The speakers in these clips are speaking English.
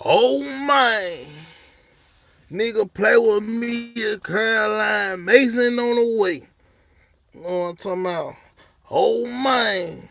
Oh man, nigga play with me at Caroline Mason on the way. You know what I'm talking about? Oh man,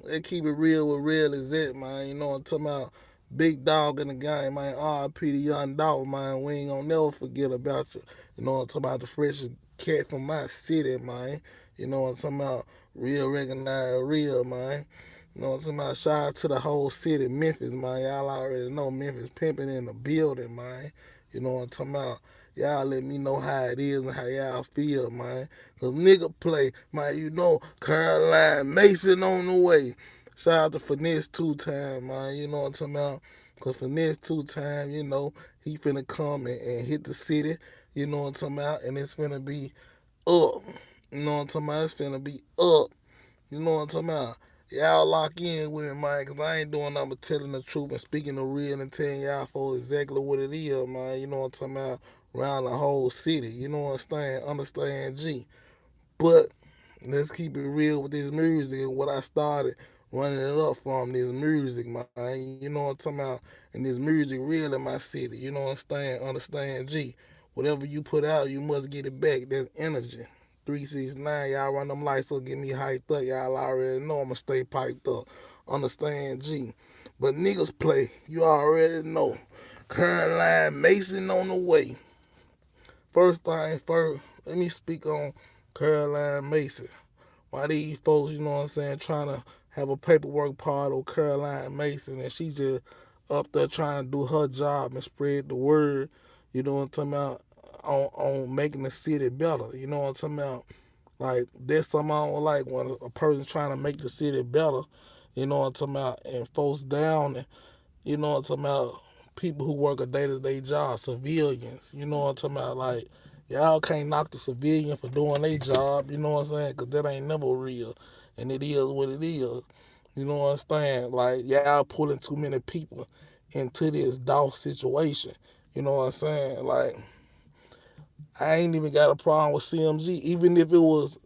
they keep it real with real is it, man. You know what I'm talking about? Big dog in the game, man. R.I.P. the Young Dolph, man. We ain't gonna never forget about you. You know what I'm talking about? The freshest cat from my city, man. You know what I'm talking about? Real recognize real, man. You know what I'm talking about? Shout out to the whole city, Memphis, man. Y'all already know Memphis pimping in the building, man. You know what I'm talking about? Y'all let me know how it is and how y'all feel, man. Cause nigga play, man, you know, Caroline Mason on the way. Shout out to Finesse 2 time, man. You know what I'm talking about? Cause Finesse 2 time, you know, he finna come and hit the city. You know what I'm talking about? And it's finna be up. You know what I'm talking about? It's finna be up. You know what I'm talking about? Y'all lock in with it, man, because I ain't doing nothing but telling the truth and speaking the real and telling y'all for exactly what it is, man. You know what I'm talking about? Around the whole city. You know what I'm saying? Understand, G. But let's keep it real with this music and what I started running it up from this music, man. You know what I'm talking about? And this music real in my city. You know what I'm saying? Understand, G. Whatever you put out, you must get it back. That's energy. 369, y'all run them lights up, get me hyped up. Y'all already know I'ma stay piped up. Understand, G. But niggas play, you already know. Caroline Mason on the way. First thing first, let me speak on Caroline Mason. Why these folks, you know what I'm saying, trying to have a paperwork part of Caroline Mason and she just up there trying to do her job and spread the word, you know what I'm talking about, on making the city better. You know what I'm talking about? Like that's something I don't like when a person trying to make the city better, you know what I'm talking about, and folks down and you know what I'm talking about? People who work a day to day job, civilians. You know what I'm talking about? Like, y'all can't knock the civilian for doing their job. You know what I'm saying? Because that ain't never real. And it is what it is. You know what I'm saying? Like, y'all pulling too many people into this Dolph situation. You know what I'm saying? Like, I ain't even got a problem with CMG. Even if it was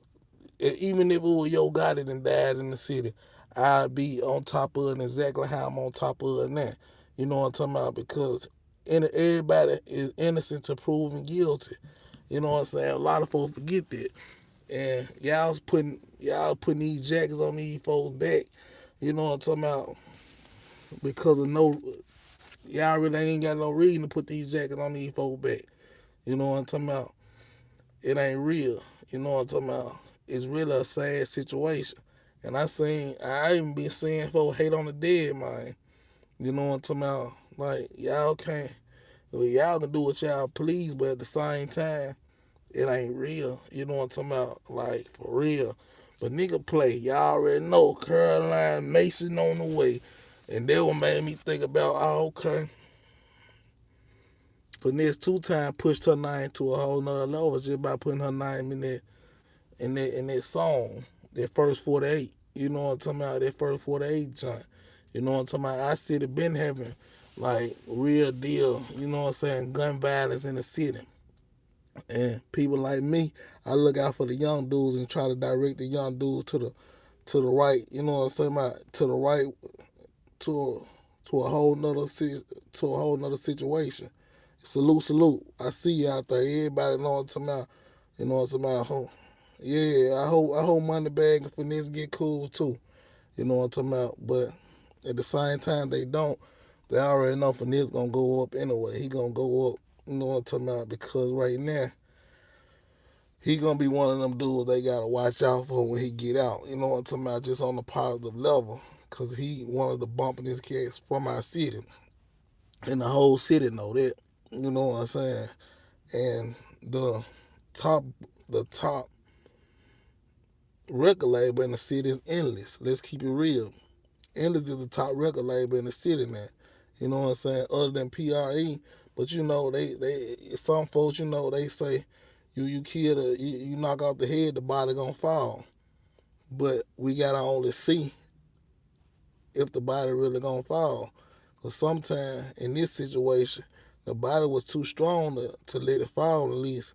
your guy that done died in the city, I'd be on top of it exactly how I'm on top of it now. You know what I'm talking about? Because everybody is innocent to proven guilty. You know what I'm saying? A lot of folks forget that. And y'all putting these jackets on these folks' back. You know what I'm talking about? Because of no y'all really ain't got no reason to put these jackets on these folks' back. You know what I'm talking about? It ain't real. You know what I'm talking about? It's really a sad situation. And I even been seeing folks hate on the dead, man. You know what I'm talking about? Like, y'all can do what y'all please, but at the same time, it ain't real. You know what I'm talking about? Like, for real. But nigga play, y'all already know Caroline Mason on the way. And that what made me think about, oh, okay. Finesse 2 time pushed her name to a whole nother level just by putting her name in that song, that first 48. You know what I'm talking about? That first 48 joint. You know what I'm talking about? I see it been having like real deal, you know what I'm saying, gun violence in the city. And people like me, I look out for the young dudes and try to direct the young dudes to the right, you know what I'm saying about, to the right to to a whole nother to a whole nother situation. Salute, salute. I see you out there. Everybody know what I'm talking about. You know what I'm talking about. Yeah, I hope Moneybag and Finesse get cool too. You know what I'm talking about. But at the same time they don't. They already know Finesse gonna go up anyway. He gonna go up. You know what I'm talking about? Because right now he gonna be one of them dudes they gotta watch out for when he get out. You know what I'm talking about? Just on a positive level. Cause he one of the bumpingest cats from our city. And the whole city know that. You know what I'm saying? And the top the top record label in the city is Endless. Let's keep it real. Endless is the top record label in the city now. You know what I'm saying? Other than PRE, but you know they some folks, you know, they say you kill you knock off the head, the body gonna fall. But we gotta only see if the body really gonna fall. Cause sometimes in this situation, the body was too strong to let it fall at least.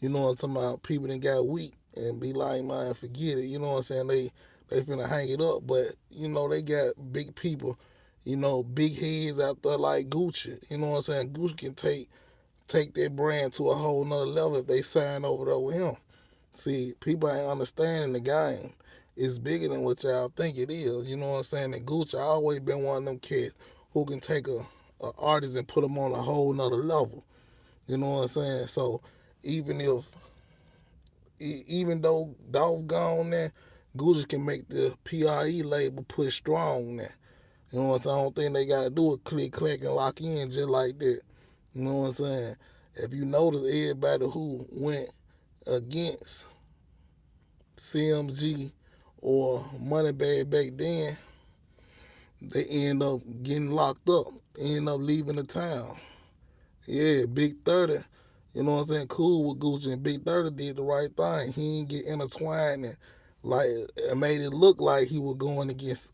You know what I'm talking about? People that got weak and be like, man, forget it. You know what I'm saying? They finna hang it up, but you know they got big people. big heads out there like Gucci. You know what I'm saying? Gucci can take their brand to a whole nother level if they sign over there with him. See, people ain't understanding the game. It's bigger than what y'all think it is. You know what I'm saying? And Gucci always been one of them kids who can take a artist and put them on a whole nother level. You know what I'm saying? So even if even though Dolph gone there, Gucci can make the PRE label push strong there. You know what I'm saying? I don't think they gotta do a click clack and lock in just like that. You know what I'm saying? If you notice everybody who went against CMG or Moneybag back then, they end up getting locked up, end up leaving the town. Yeah, Big 30, you know what I'm saying, cool with Gucci, and Big 30 did the right thing. He didn't get intertwined and like it made it look like he was going against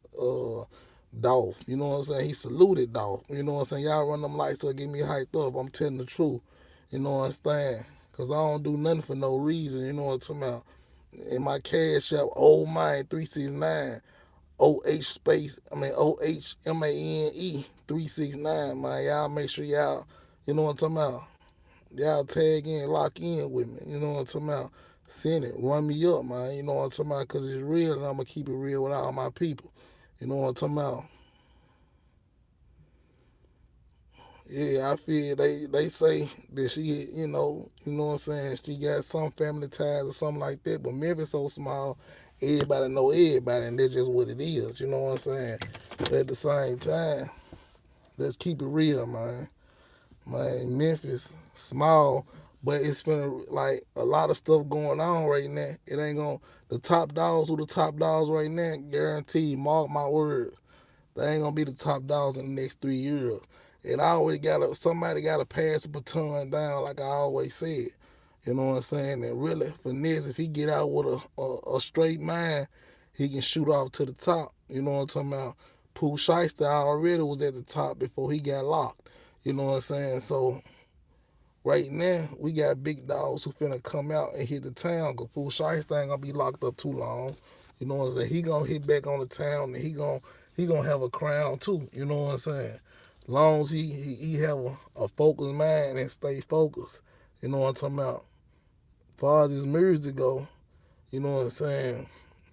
Dolph. You know what I'm saying? He saluted Dolph. You know what I'm saying? Y'all run them lights up, get me hyped up. I'm telling the truth. You know what I'm saying? Cause I don't do nothing for no reason. You know what I'm talking about? In my cash app, old mine 369 OHMANE 369, man. Y'all make sure y'all, you know what I'm talking about? Y'all tag in, lock in with me. You know what I'm talking about? Send it, run me up, man. You know what I'm talking about? Because it's real and I'm going to keep it real with all my people. You know what I'm talking about? Yeah, I feel they say that she, what I'm saying, she got some family ties or something like that. But Memphis so small, everybody know everybody, and that's just what it is. You know what I'm saying? But at the same time, let's keep it real, man. Man, Memphis small, but it's finna like a lot of stuff going on right now. It ain't gonna the top dogs who the top dogs right now. Guaranteed, mark my words. They ain't gonna be the top dogs in the next 3 years. It always somebody gotta pass the baton down, like I always said. You know what I'm saying? And really, finesse, if he get out with a straight mind, he can shoot off to the top. You know what I'm talking about? Pooh Shiesty already was at the top before he got locked. You know what I'm saying? So right now, we got big dogs who finna come out and hit the town because Pooh Shiesty ain't gonna be locked up too long. You know what I'm saying? He gonna hit back on the town and he gonna have a crown too. You know what I'm saying? Long as he have a focused mind and stay focused. You know what I'm talking about? As far as his music go, you know what I'm saying?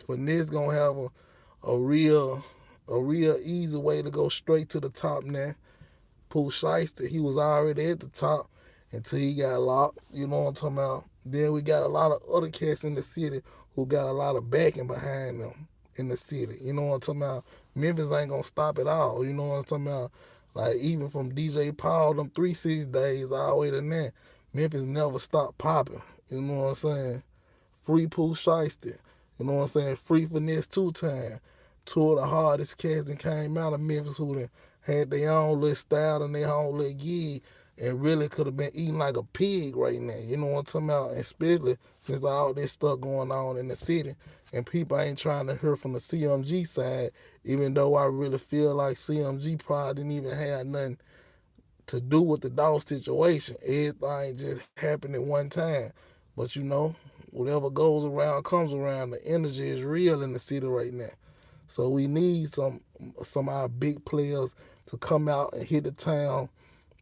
Finesse gonna have a real a real easy way to go straight to the top now. Pooh Shiesty, he was already at the top until he got locked. You know what I'm talking about? Then we got a lot of other cats in the city who got a lot of backing behind them in the city. You know what I'm talking about? Memphis ain't gonna stop at all. You know what I'm talking about? Like even from DJ Paul, them 3 6 days all the way to now, Memphis never stopped popping. You know what I'm saying? Free Pooh Shiesty. You know what I'm saying? Free Finesse 2 Time. Two of the hardest cats that came out of Memphis who done had their own little style and their own little gig and really could have been eating like a pig right now. You know what I'm talking about? Especially since all this stuff going on in the city and people ain't trying to hear from the CMG side, even though I really feel like CMG probably didn't even have nothing to do with the dog situation. Everything just happened at one time. But whatever goes around comes around. The energy is real in the city right now. So we need some of our big players to come out and hit the town,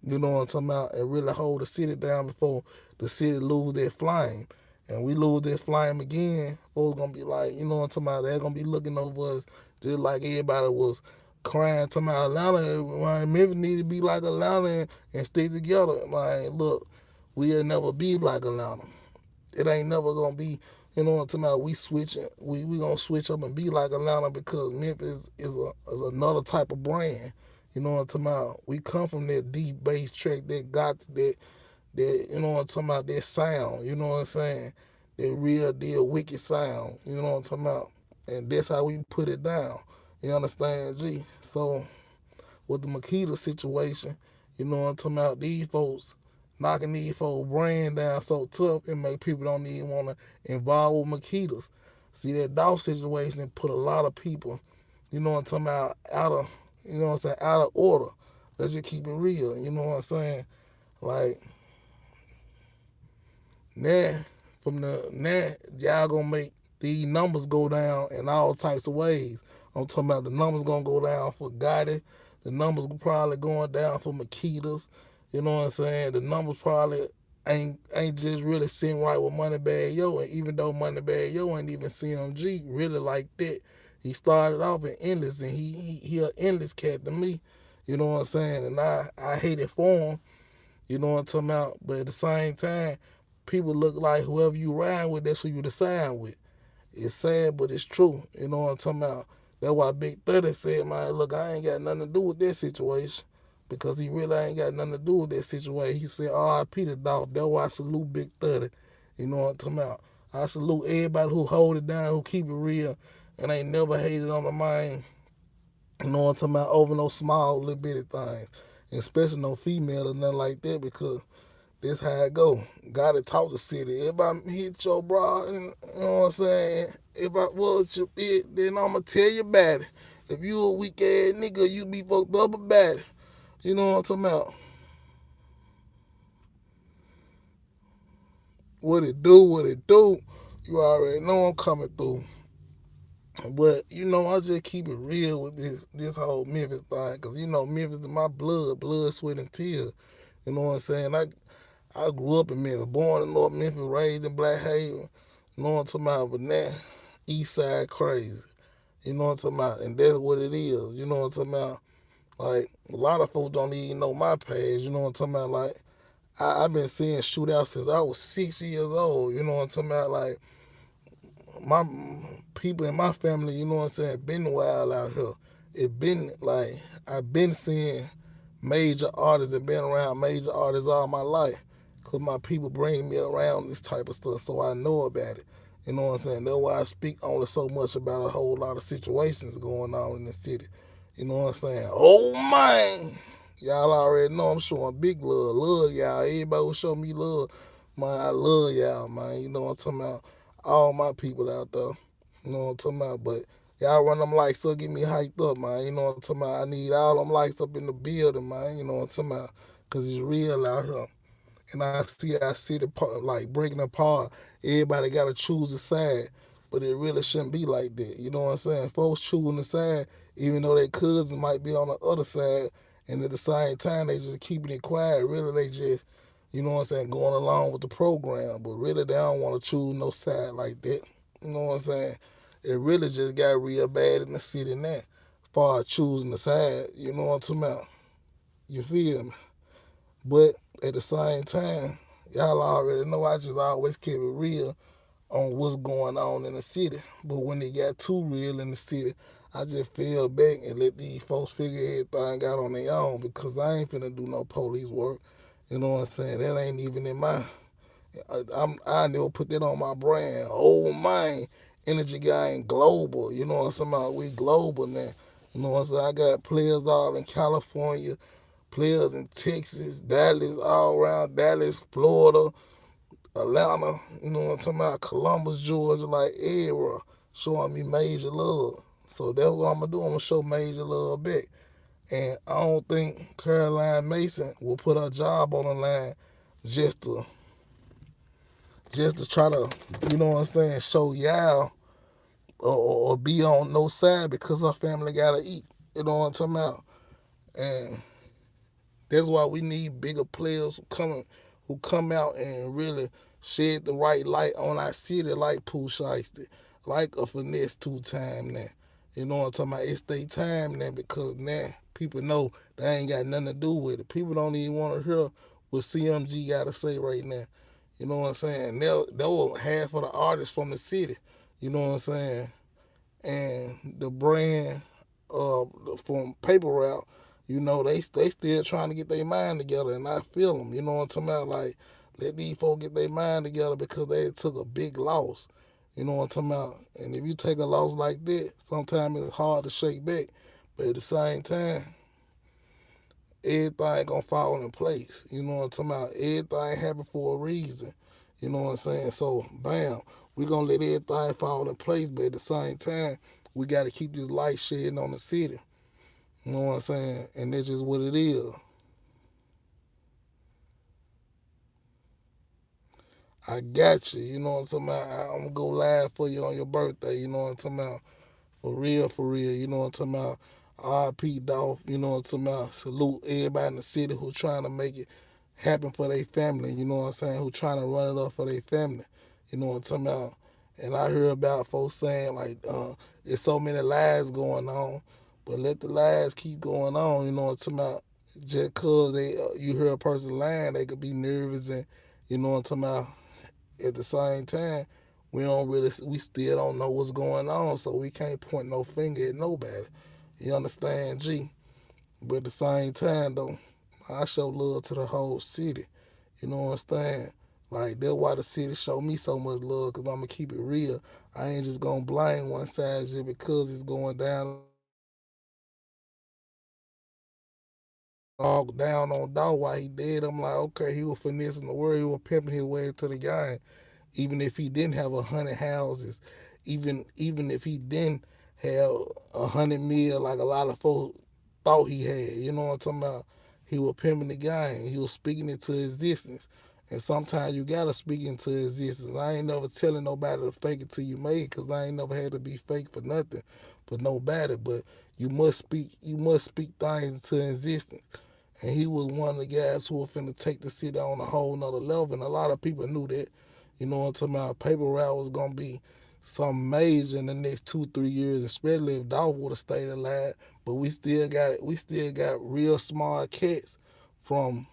you know what I'm talking about, and really hold the city down before the city lose their flame. And we lose their flame again, folks gonna be like, you know what I'm talking about, they're gonna be looking over us just like everybody was crying, talking about Atlanta, like, Memphis need to be like Atlanta and stick together. Like, look, we'll never be like Atlanta. It ain't never gonna be, you know what I'm talking about, we gonna switch up and be like Atlanta because Memphis is another type of brand. You know what I'm talking about? We come from that deep bass track that got that, you know what I'm talking about, that sound, you know what I'm saying? That real deal wicked sound, you know what I'm talking about? And that's how we put it down. You understand, G? So with the Makita situation, you know what I'm talking about, these folks knocking these folks brand down so tough it make people don't even want to involve with Makitas. See that Dolph situation it put a lot of people, you know what I'm talking about, out of you know what I'm saying, out of order. Let's just keep it real, you know what I'm saying? Like now now y'all gonna make these numbers go down in all types of ways. I'm talking about the numbers gonna go down for Gotti, The numbers probably going down for mekedas. You know what I'm saying? The numbers probably ain't just really sitting right with Moneybag Yo. And even though Moneybag Yo ain't even CMG really like that, he started off in endless, and he an endless cat to me. You know what I'm saying? And I hate it for him. You know what I'm talking about? But at the same time, people look like whoever you ride with, that's who you decide with. It's sad, but it's true. You know what I'm talking about? That's why Big 30 said, man, look, I ain't got nothing to do with that situation. Because he really ain't got nothing to do with that situation. He said, R.I.P. the dog. That's why I salute Big 30. You know what I'm talking about? I salute everybody who hold it down, who keep it real, and ain't never hated on the mind. You know what I'm talking about? Over no small little bitty things. Especially no female or nothing like that, because this how it go. Gotta talk the city. If I hit your bra, you know what I'm saying? If I was your bitch, then I'ma tell you about it. If you a weak ass nigga, you be fucked up about it. You know what I'm talking about? What it do, what it do. You already know I'm coming through. But you know, I just keep it real with this whole Memphis thing, cause you know Memphis is my blood, sweat and tears. You know what I'm saying? I grew up in Memphis, born in North Memphis, raised in Black Haven. You know what I'm talking about? But now, East Side crazy. You know what I'm talking about? And that's what it is. You know what I'm talking about? Like, a lot of folks don't even know my past. You know what I'm talking about? Like, I've been seeing shootouts since I was 6 years old. You know what I'm talking about? Like, my people in my family, you know what I'm saying, been wild out here. It been like I've been seeing major artists and been around major artists all my life. Cause my people bring me around this type of stuff, so I know about it. You know what I'm saying? That's why I speak only so much about a whole lot of situations going on in the city. You know what I'm saying? Oh man, y'all already know I'm showing big love y'all. Everybody will show me love, man. I love y'all, man. You know what I'm talking about? All my people out there. You know what I'm talking about? But y'all run them lights up, get me hyped up, man. You know what I'm talking about? I need all them lights up in the building, man. You know what I'm talking about? Because it's real out here. And I see the part, like breaking apart. Everybody got to choose a side. But it really shouldn't be like that. You know what I'm saying? Folks choosing the side, even though their cousins might be on the other side. And at the same time, they just keeping it quiet. Really, they just, you know what I'm saying, going along with the program. But really, they don't want to choose no side like that. You know what I'm saying? It really just got real bad in the city now. As far as choosing the side, you know what I'm talking about? You feel me? But at the same time, y'all already know I just always keep it real on what's going on in the city. But when it got too real in the city, I just fell back and let these folks figure everything out on their own, because I ain't finna do no police work. You know what I'm saying? That ain't even in my. I never put that on my brand. Oh man, energy guy ain't global. You know what I'm saying? About? We global now. You know what I'm saying? I got players all in California, players in Texas, Dallas, all around Dallas, Florida, Atlanta, you know what I'm talking about, Columbus, Georgia, like everywhere, showing me major love. So that's what I'm gonna do. I'm gonna show major love back. And I don't think Caroline Mason will put her job on the line just to try to, you know what I'm saying, show y'all or be on no side because her family gotta eat. You know what I'm talking about? And that's why we need bigger players who come out and really shed the right light on our city, like Pooh Shiesty, like a finesse 2 time now. You know what I'm talking about? It's their time now, because now people know they ain't got nothing to do with it. People don't even want to hear what CMG got to say right now. You know what I'm saying? They were half of the artists from the city. You know what I'm saying? And the brand from Paper Route, you know, they still trying to get their mind together, and I feel them. You know what I'm talking about? Like, let these folks get their mind together, because they took a big loss. You know what I'm talking about? And if you take a loss like that, sometimes it's hard to shake back. But at the same time, everything gonna fall in place. You know what I'm talking about? Everything happened for a reason. You know what I'm saying? So, bam, we gonna let everything fall in place, but at the same time, we gotta keep this light shedding on the city. You know what I'm saying? And that's just what it is. I got you. You know what I'm talking about? I'm gonna go live for you on your birthday. You know what I'm talking about? For real, for real. You know what I'm talking about? R.P. Dolph, you know what I'm talking about? Salute everybody in the city who trying to make it happen for their family, you know what I'm saying? Who trying to run it up for their family, you know what I'm talking about? And I hear about folks saying like, there's so many lies going on, but let the lies keep going on, you know what I'm talking about? Just cause you hear a person lying, they could be nervous and, you know what I'm talking about? At the same time, we still don't know what's going on, so we can't point no finger at nobody. You understand, G? But at the same time, though, I show love to the whole city. You know what I'm saying? Like, that's why the city show me so much love, because I'm going to keep it real. I ain't just going to blame one side just because it's going all down on dog while he dead. I'm like, okay, he was finessing the world. He was pimping his way to the game. Even if he didn't have 100 houses, even if he didn't have 100 mil like a lot of folks thought he had. You know what I'm talking about? He was pimping the game. He was speaking into existence. And sometimes you gotta speak into existence. I ain't never telling nobody to fake it till you make it, cause I ain't never had to be fake for nothing, for nobody. But you must speak things into existence. And he was one of the guys who was finna take the city on a whole nother level. And a lot of people knew that. You know what I'm talking about? Paper route was gonna be something major in the next 2, 3 years, especially if Dolph would have stayed alive. But we still got real smart cats from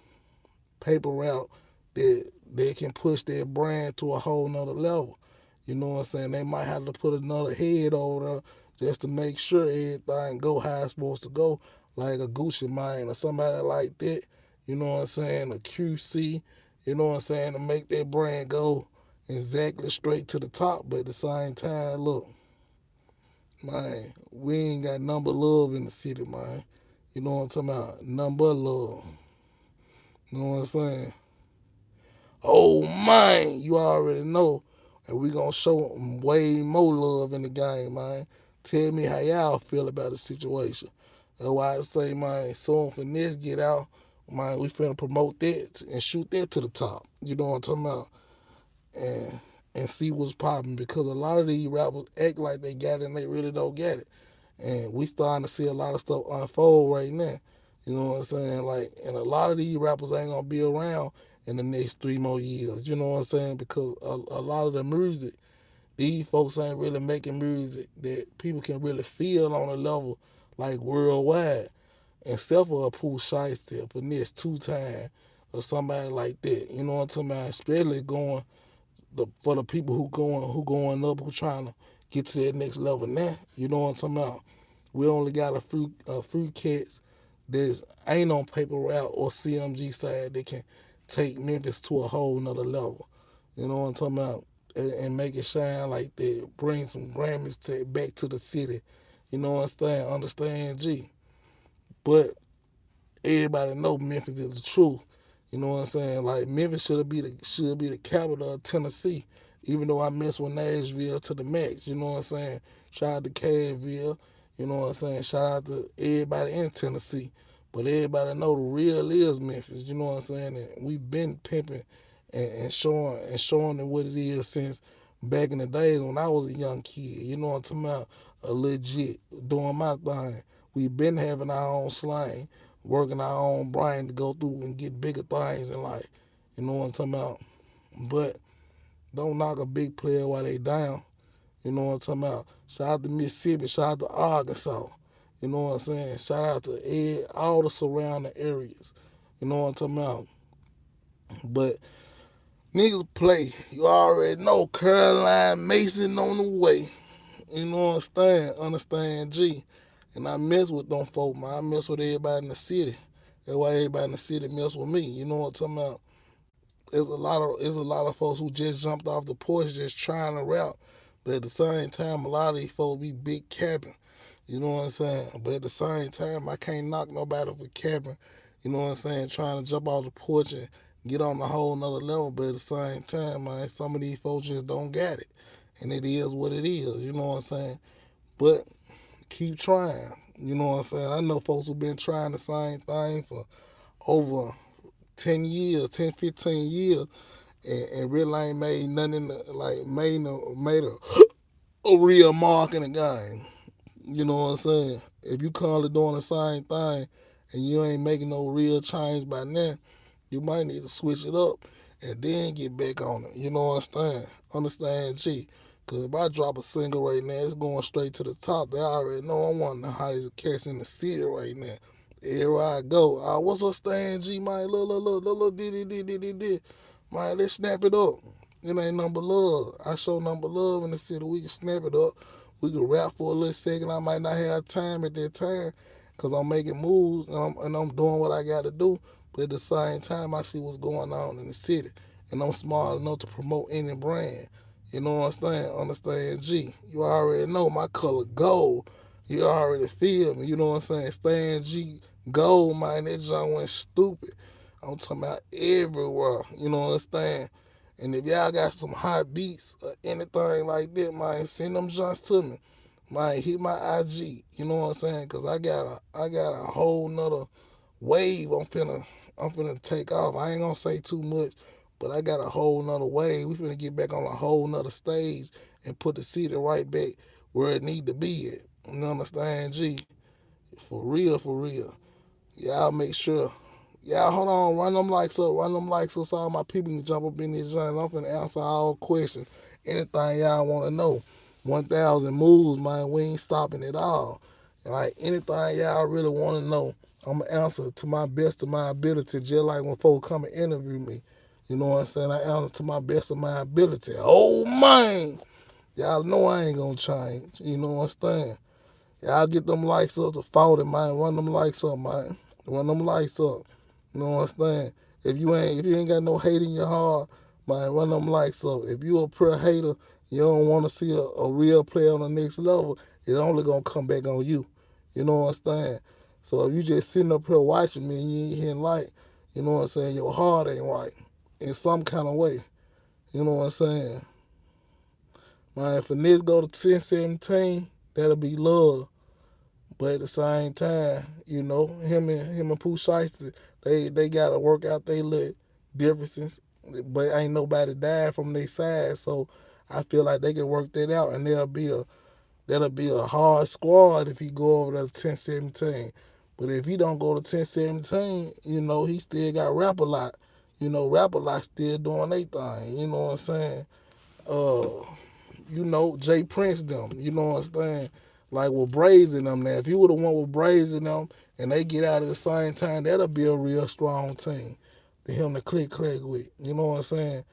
paper route that they can push their brand to a whole nother level. You know what I'm saying? They might have to put another head over there just to make sure everything go how it's supposed to go, like a Gucci Mane or somebody like that. You know what I'm saying? A QC. You know what I'm saying? To make that brand go exactly straight to the top, but at the same time, look, man, we ain't got nothing but love in the city, man. You know what I'm talking about? Nothing but love. You know what I'm saying? Oh man, you already know. And we gonna show them way more love in the game, man. Tell me how y'all feel about the situation. That's why I say, man, soon finesse get out, man, we finna promote that and shoot that to the top. You know what I'm talking about? And and see what's popping, because a lot of these rappers act like they got it and they really don't get it. And we starting to see a lot of stuff unfold right now. You know what I'm saying? Like, and a lot of these rappers ain't gonna be around in the next 3 more years. You know what I'm saying? Because a lot of the music, these folks ain't really making music that people can really feel on a level like worldwide. Except for a Pooh Shiesty, Finesse 2 Time, or somebody like that. You know what I'm talking about? Especially going for the people who going up, who trying to get to that next level now. You know what I'm talking about? We only got a few cats that ain't on paper route or CMG side that can take Memphis to a whole nother level. You know what I'm talking about? And make it shine like that. Bring some Grammys back to the city. You know what I'm saying? Understand, G. But everybody know Memphis is the truth. You know what I'm saying? Like, Memphis should be the capital of Tennessee. Even though I mess with Nashville to the max. You know what I'm saying? Shout out to Cadville. You know what I'm saying? Shout out to everybody in Tennessee. But everybody know the real is Memphis. You know what I'm saying? And we've been pimping and showing it what it is since back in the days when I was a young kid. You know what I'm talking about? A legit doing my thing. We've been having our own slang, working our own brain to go through and get bigger things in life. You know what I'm talking about? But don't knock a big player while they down. You know what I'm talking about? Shout out to Mississippi. Shout out to Arkansas. You know what I'm saying? Shout out to all the surrounding areas. You know what I'm talking about? But niggas play. You already know Caroline Mason on the way. You know what I'm saying? Understand, G. And I mess with them folk, man. I mess with everybody in the city. That's why everybody in the city mess with me. You know what I'm talking about? There's a lot of folks who just jumped off the porch just trying to rap. But at the same time, a lot of these folks be big capping. You know what I'm saying? But at the same time, I can't knock nobody for capping. You know what I'm saying? Trying to jump off the porch and get on a whole nother level. But at the same time, man, some of these folks just don't get it. And it is what it is. You know what I'm saying? But keep trying. You know what I'm saying? I know folks who've been trying the same thing for over 10 years, 10, 15 years, and really ain't like made a real mark in the game. You know what I'm saying? If you currently doing the same thing and you ain't making no real change by now, you might need to switch it up and then get back on it. You know what I'm saying? Understand, G? Because if I drop a single right now, it's going straight to the top. They already know I'm one of the hottest cats in the city right now. Here I go. What's up, Stan G, man? Look, did. Man, let's snap it up. It ain't number love. I show number love in the city. We can snap it up. We can rap for a little second. I might not have time at that time because I'm making moves and I'm doing what I got to do. But at the same time, I see what's going on in the city. And I'm smart enough to promote any brand. You know what I'm saying? Understand, G. You already know my color gold. You already feel me. You know what I'm saying? Stan G gold, man. That joint went stupid. I'm talking about everywhere. You know what I'm saying? And if y'all got some hot beats or anything like that, man, send them joints to me. Man, hit my IG. You know what I'm saying? Cause I got a whole nother wave I'm finna take off. I ain't gonna say too much, but I got a whole nother wave. We finna get back on a whole nother stage and put the city right back where it need to be at. You understand, G? For real, for real. Y'all make sure. Y'all hold on, run them likes up so all my people can jump up in this joint. I'm finna answer all questions. Anything y'all wanna know. 1,000 moves, man, we ain't stopping at all. Like anything y'all really wanna know, I'ma answer to my best of my ability, just like when folks come and interview me. You know what I'm saying? I answer to my best of my ability. Oh man! Y'all know I ain't gonna change. You know what I'm saying? Y'all get them likes up to 40, man. Run them likes up, man. Run them likes up. You know what I'm saying? If you ain't got no hate in your heart, man, run them likes up. If you a pure hater, you don't want to see a real player on the next level, it's only gonna come back on you. You know what I'm saying? So if you just sitting up here watching me and you ain't hitting like, you know what I'm saying, your heart ain't right in some kind of way. You know what I'm saying? Man, if finesse go to 1017, that'll be love. But at the same time, him and Pooh Shiesty, they gotta work out their little differences. But ain't nobody died from their side, so I feel like they can work that out, and that'll be a hard squad if he go over to 1017. But if he don't go to 1017, he still got Rap a Lot. Rap a Lot still doing their thing. You know what I'm saying? Uh, Jay Prince them. You know what I'm saying? Like with Brazen them now. If you would have went with Brazen them and they get out at the same time, that'll be a real strong team to him to click with. You know what I'm saying?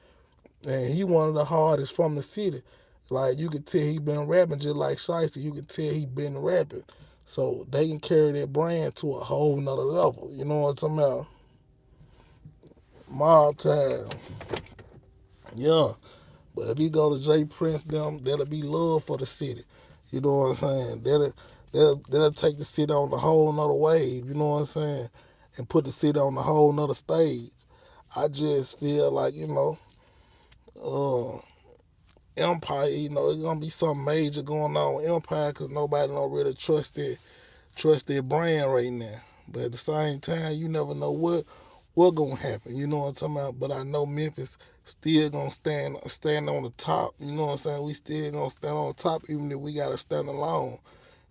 And he one of the hardest from the city. Like you could tell he been rapping just like Shiesty. You could tell he been rapping. So they can carry their brand to a whole nother level. You know what I'm talking about? Mob time. Yeah. But if you go to Jay Prince, that'll be love for the city. You know what I'm saying? That'll take the city on a whole nother wave. You know what I'm saying? And put the city on a whole nother stage. I just feel like uh, Empire. It's gonna be something major going on with Empire because nobody don't really trust their brand right now. But at the same time, you never know what gonna happen. You know what I'm talking about? But I know Memphis still gonna stand on the top. You know what I'm saying? We still gonna stand on the top even if we gotta stand alone.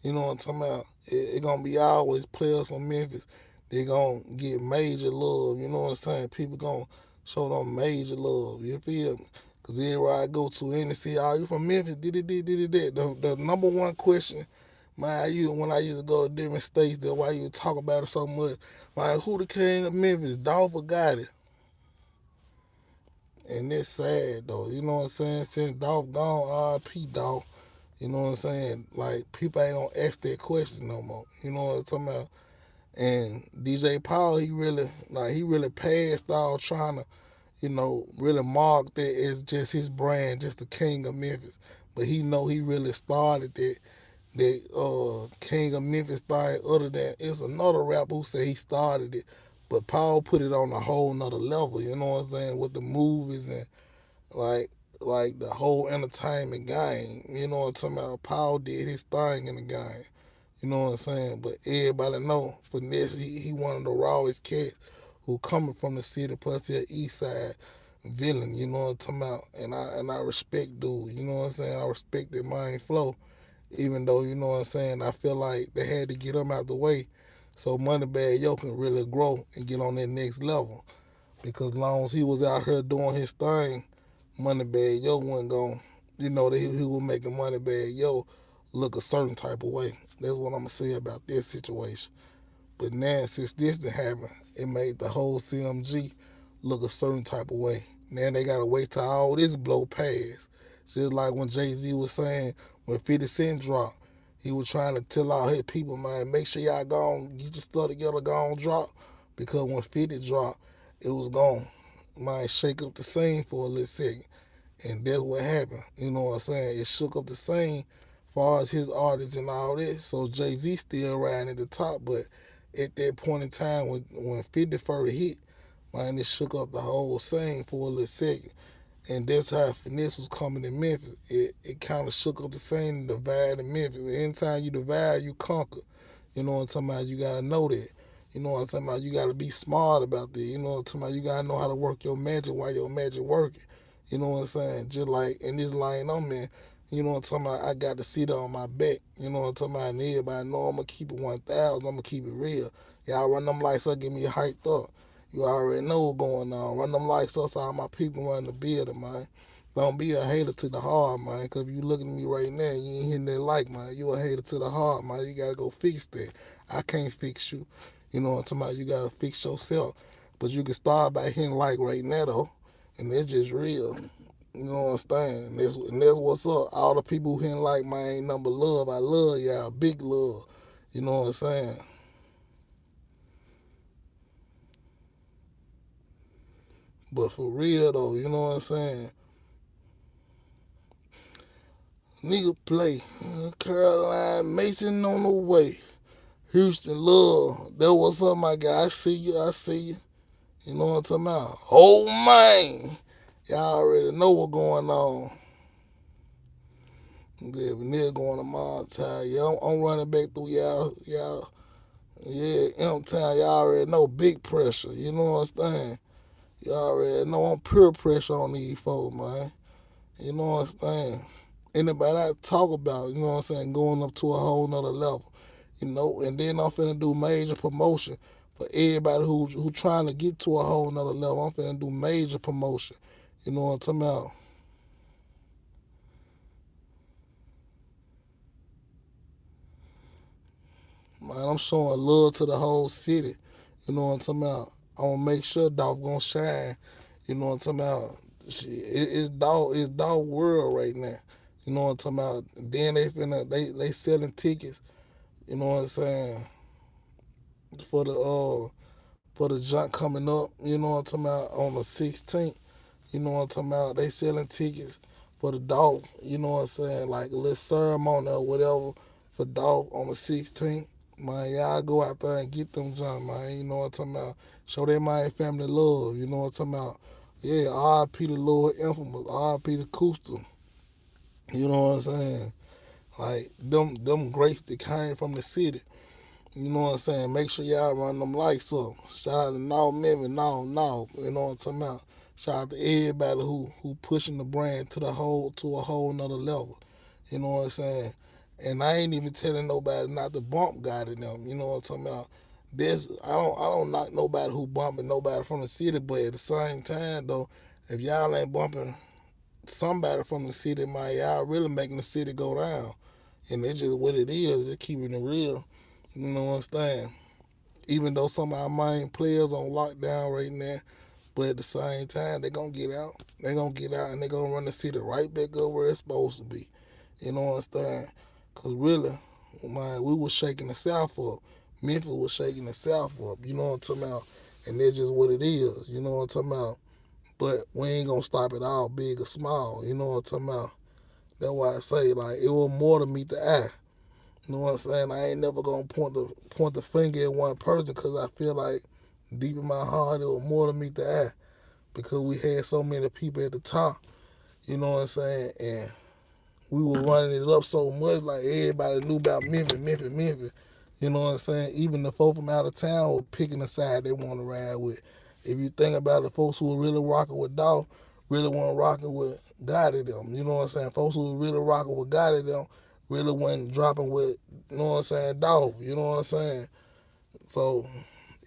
You know what I'm talking about? It gonna be always players from Memphis. They gonna get major love. You know what I'm saying? People gonna show them major love. You feel me? Cause everywhere I go to, any city, are you from Memphis? Did. The number one question, man, when I used to go to different states, that's why you talk about it so much. Like, who the king of Memphis, Dolph or Gotti? And it's sad though. You know what I'm saying? Since Dolph gone, R.I.P. Dolph. You know what I'm saying? Like people ain't gonna ask that question no more. You know what I'm talking about? And DJ Paul, he really passed all trying to, really mark that as just his brand, just the king of Memphis. But he really started that King of Memphis thing. Other than it's another rapper who said he started it, but Paul put it on a whole nother level. You know what I'm saying? With the movies and like like the whole entertainment game. You know what I'm talking about? Paul did his thing in the game. You know what I'm saying? But everybody know finesse. He one of the rawest cats who coming from the city. Plus he a East Side villain. You know what I'm talking about? And I respect dude. You know what I'm saying? I respect that mind flow. Even though, you know what I'm saying, I feel like they had to get him out the way so Moneybag Yo can really grow and get on that next level. Because as long as he was out here doing his thing, Moneybag Yo wasn't going, that he was making Moneybag Yo look a certain type of way. That's what I'm going to say about this situation. But now, since this didn't happen, it made the whole CMG look a certain type of way. Now they gotta wait till all this blow past. Just like when Jay Z was saying when 50 Cent dropped, he was trying to tell all his people, man, make sure y'all gone, get your stuff together, gone drop. Because when 50 dropped, it was gone. Man, shake up the scene for a little second. And that's what happened. You know what I'm saying? It shook up the scene as far as his artists and all this. So Jay Z still riding at the top, but at that point in time when 50 first hit, man, it shook up the whole scene for a little second. And that's how finesse was coming in Memphis. It kind of shook up the scene and divided in Memphis. Anytime you divide, you conquer. You know what I'm talking about? You gotta know that. You know what I'm talking about? You gotta be smart about that. You know what I'm talking about? You gotta know how to work your magic while your magic working. You know what I'm saying? Just like in this line I'm in, you know what I'm talking about? I got the seat on my back. You know what I'm talking about? And everybody know I'm gonna keep it 1,000. I'm gonna keep it real. Y'all run them lights up, get me hyped up. You already know what's going on. Run them lights up so all my people run the building, man. Don't be a hater to the heart, man. Cause if you looking at me right now, you ain't hitting that like, man. You a hater to the heart, man. You gotta go fix that. I can't fix you. You know what I'm talking about? You gotta fix yourself. But you can start by hitting like right now though. And it's just real. You know what I'm saying? And that's what's up. All the people who hitting like, man, ain't number love. I love y'all. Big love. You know what I'm saying? But for real though, you know what I'm saying? Nigga play. Caroline Mason on the way. Houston love. That what's up, my guy. I see you. I see you. You know what I'm talking about? Oh man. Y'all already know what's going on. Yeah, nigga going to my time. Yeah, I'm running back through y'all. Yeah, M Town, y'all already know big pressure. You know what I'm saying? Y'all already know I'm pure pressure on these folks, man. You know what I'm saying? Anybody I talk about, you know what I'm saying, going up to a whole nother level. And then I'm finna do major promotion for everybody who trying to get to a whole nother level. I'm finna do major promotion. You know what I'm talking about? Man, I'm showing love to the whole city. You know what I'm talking about? I'm gonna make sure Dolph gonna shine. You know what I'm talking about? It's dog world right now. You know what I'm talking about? Then they selling tickets. You know what I'm saying? For the junk coming up. You know what I'm talking about? On the 16th. You know what I'm talking about? They selling tickets for the dog. You know what I'm saying? Like a little ceremony or whatever for dog on the 16th. Man, y'all go out there and get them junk, man. You know what I'm talking about? Show their mind family love. You know what I'm talking about? Yeah, R.I.P. the Lord Infamous, R.I.P. the Cooster. You know what I'm saying? Like them greats that came from the city. You know what I'm saying? Make sure y'all run them lights up. Shout out to No Memphis, No. You know what I'm talking about? Shout out to everybody who pushing the brand to a whole nother level. You know what I'm saying? And I ain't even telling nobody not to bump God in them. You know what I'm talking about? I don't knock nobody who bumping nobody from the city, but at the same time though, if y'all ain't bumping somebody from the city, man, y'all really making the city go down. And it's just what it is. It's keeping it real. You know what I'm saying? Even though some of our main players on lockdown right now, but at the same time, they're going to get out. They're going to get out and they're going to run the city right back up where it's supposed to be. You know what I'm saying? Because really, man, we was shaking the South up. Memphis was shaking the South up. You know what I'm talking about? And that's just what it is. You know what I'm talking about? But we ain't going to stop it all, big or small. You know what I'm talking about? That's why I say, like, it was more to meet the eye. You know what I'm saying? I ain't never gonna point the finger at one person because I feel like deep in my heart it was more to meet the eye because we had so many people at the top. You know what I'm saying? And we were running it up so much like everybody knew about Memphis. You know what I'm saying? Even the folks from out of town were picking the side they want to ride with. If you think about the folks who were really rocking with Dolph, really want rocking with Gotti them. You know what I'm saying? Folks who were really rocking with Gotti them really wasn't dropping with, you know what I'm saying, Dolph. You know what I'm saying? So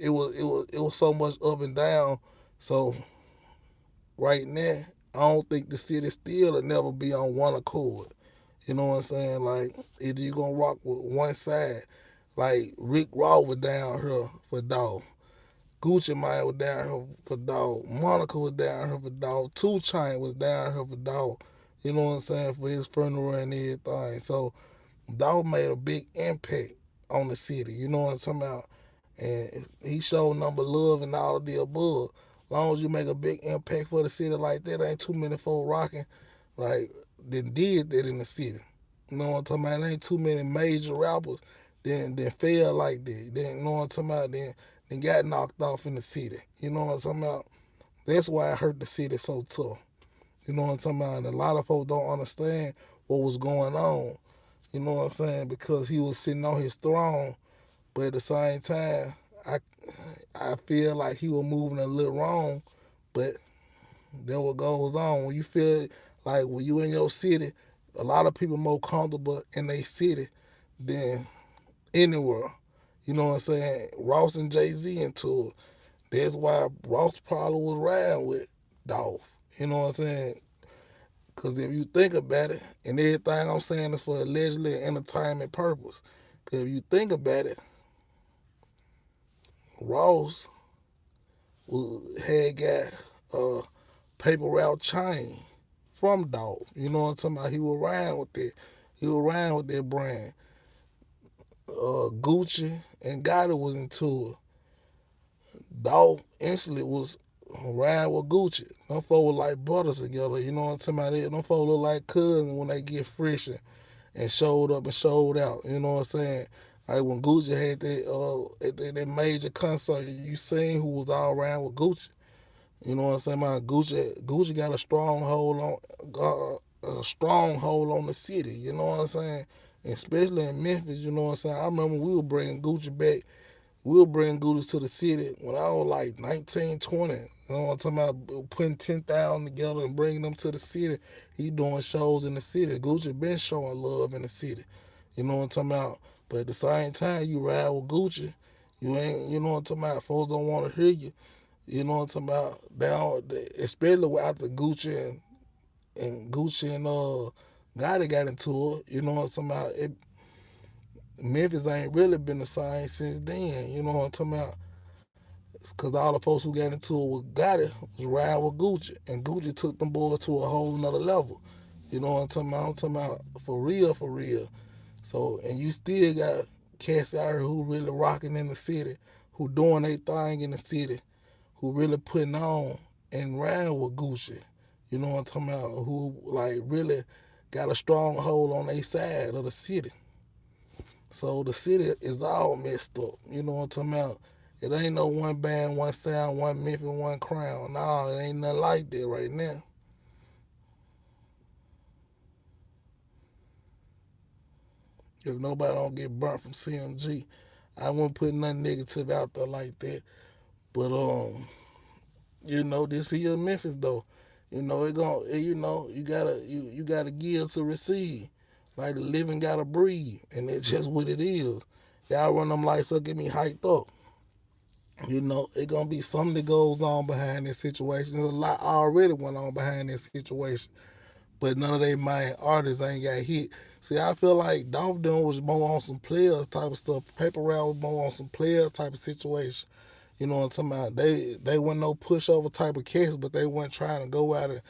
it was so much up and down. So right now, I don't think the city still will never be on one accord. You know what I'm saying? Like either you gonna rock with one side, like Rick Ross was down here for Dolph. Gucci Mane was down here for Dolph. Monica was down here for Dolph. 2 Chainz was down here for Dolph. You know what I'm saying? For his funeral and everything. So Dolph made a big impact on the city. You know what I'm talking about? And he showed number love and all of the above. As long as you make a big impact for the city like that, ain't too many folk rocking like that did that in the city. You know what I'm talking about? There ain't too many major rappers then fell like that. Then you know what I'm talking about? Then got knocked off in the city. You know what I'm talking about? That's why it hurt the city so tough. You know what I'm talking about? And a lot of folks don't understand what was going on. You know what I'm saying? Because he was sitting on his throne, but at the same time, I I feel like he was moving a little wrong. But then what goes on when you feel like when you in your city, a lot of people more comfortable in their city than anywhere. You know what I'm saying? Ross and Jay Z into it. That's why Ross probably was riding with Dolph. You know what I'm saying? Because if you think about it, and everything I'm saying is for allegedly entertainment purpose. Because if you think about it, Ross had got a paper route chain from Dolph. You know what I'm talking about? He was around with it. He was around with that brand. Gucci and Gotti was into it. Dolph instantly was around with Gucci. Them folks were like brothers together. You know what I'm talking about? Them folks look like cousins when they get fresh and showed up and showed out. You know what I'm saying? Like when Gucci had that major concert, you seen who was all around with Gucci. You know what I'm saying? My Gucci got a stronghold on the city. You know what I'm saying? Especially in Memphis. You know what I'm saying? I remember we were bringing Gucci back. We were bringing Gucci to the city when I was like 19, 20. You know what I'm talking about? Putting 10,000 together and bringing them to the city. He doing shows in the city. Gucci been showing love in the city. You know what I'm talking about? But at the same time, you ride with Gucci. You ain't, you know what I'm talking about? Folks don't want to hear you. You know what I'm talking about? Down, especially after and Gucci and Gotti got into it. You know what I'm talking about? Memphis ain't really been the same since then. You know what I'm talking about? Because all the folks who got into it with Gotti was riding with Gucci, and Gucci took them boys to a whole nother level. You know what I'm talking about? I'm talking about for real, for real. So, and you still got cats out here who really rocking in the city, who doing their thing in the city, who really putting on and ran with Gucci. You know what I'm talking about? Who like really got a strong hold on their side of the city. So the city is all messed up. You know what I'm talking about? It ain't no one band, one sound, one Memphis, one crown. No, it ain't nothing like that right now. If nobody don't get burnt from CMG, I wouldn't put nothing negative out there like that. But this here Memphis though. You gotta give to receive. Like the living gotta breathe. And it's just what it is. Y'all run them lights up, get me hyped up. It gonna be something that goes on behind this situation. There's a lot already went on behind this situation. But none of they main artists ain't got hit. See, I feel like Dolph Dunn was more on some players type of stuff. Paper Route was more on some players type of situation. You know what I'm talking about? They weren't no pushover type of case, but they weren't trying to go out and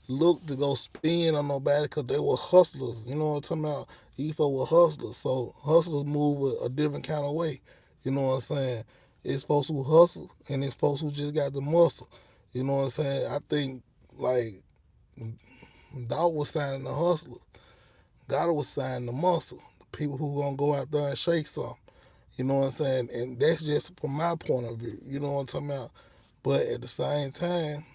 look to go spin on nobody because they were hustlers. You know what I'm talking about? EFO were hustlers. So hustlers move a different kind of way. You know what I'm saying? It's folks who hustle and it's folks who just got the muscle. You know what I'm saying? I think like Dog was signing the hustlers. God was signing the muscle. The people who gonna go out there and shake something. You know what I'm saying? And that's just from my point of view. You know what I'm talking about? But at the same time,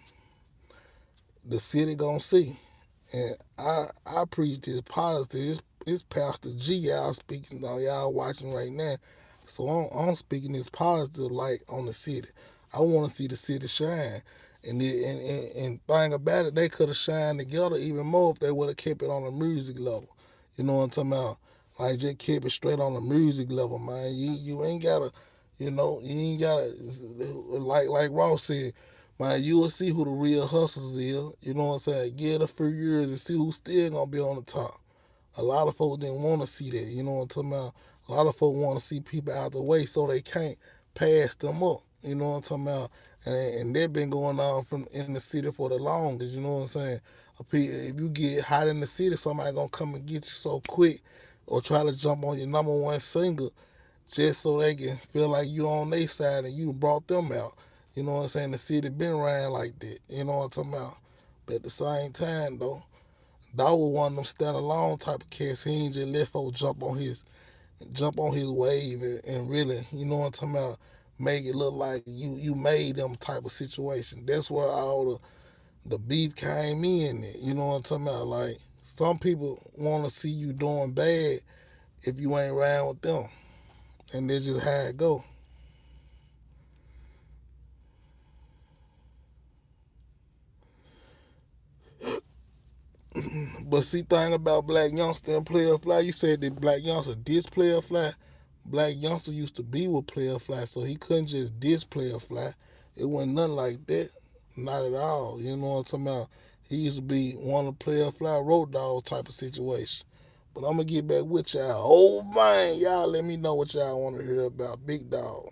the city gonna see. And I preach this positive. It's Pastor G y'all speaking on y'all watching right now. So I'm speaking this positive light on the city. I want to see the city shine. And thing about it, they could have shined together even more if they would have kept it on a music level. You know what I'm talking about? Like just keep it straight on the music level, man. You ain't gotta, you ain't gotta like Ross said, man. You will see who the real hustlers is. You know what I'm saying? Give it a few years and see who's still gonna be on the top. A lot of folks didn't want to see that. You know what I'm talking about? A lot of folks want to see people out the way so they can't pass them up. You know what I'm talking about? And they've been going on from in the city for the longest. You know what I'm saying? If you get hot in the city, somebody gonna come and get you so quick, or try to jump on your number one single just so they can feel like you on their side and you brought them out. You know what I'm saying? The city been around like that. You know what I'm talking about? But at the same time though, Dog was one of them stand alone type of cats. He ain't just let folks jump on his wave and really, you know what I'm talking about, make it look like you made them type of situation. That's where all the beef came in. You know what I'm talking about? Like some people want to see you doing bad if you ain't around with them, and that's just how it go. But see, thing about Black Youngster and Player Fly, you said that Black Youngster diss Player Fly. Black Youngster used to be with Player Fly, so he couldn't just diss Player Fly. It wasn't nothing like that. Not at all. You know what I'm talking about? He used to be one of Player Fly road dog type of situation. But I'm gonna get back with y'all. Oh man, y'all let me know what y'all want to hear about Big Dog.